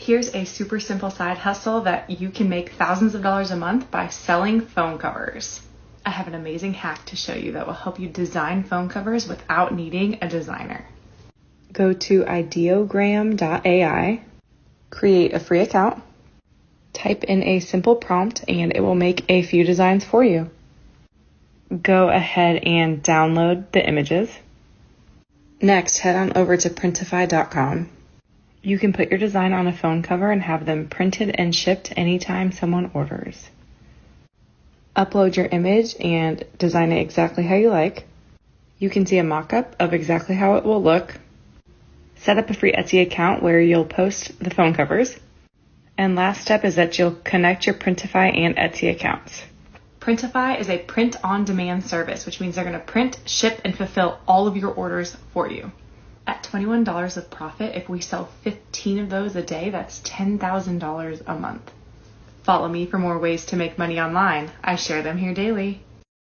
Here's a super simple side hustle that you can make thousands of dollars a month by selling phone covers. I have an amazing hack to show you that will help you design phone covers without needing a designer. Go to ideogram.ai, create a free account, type in a simple prompt, and it will make a few designs for you. Go ahead and download the images. Next, head on over to printify.com. You can put your design on a phone cover and have them printed and shipped anytime someone orders. Upload your image and design it exactly how you like. You can see a mock-up of exactly how it will look. Set up a free Etsy account where you'll post the phone covers. And last step is that you'll connect your Printify and Etsy accounts. Printify is a print-on-demand service, which means they're going to print, ship, and fulfill all of your orders for you. At $21 of profit, if we sell 15 of those a day, that's $10,000 a month. Follow me for more ways to make money online. I share them here daily.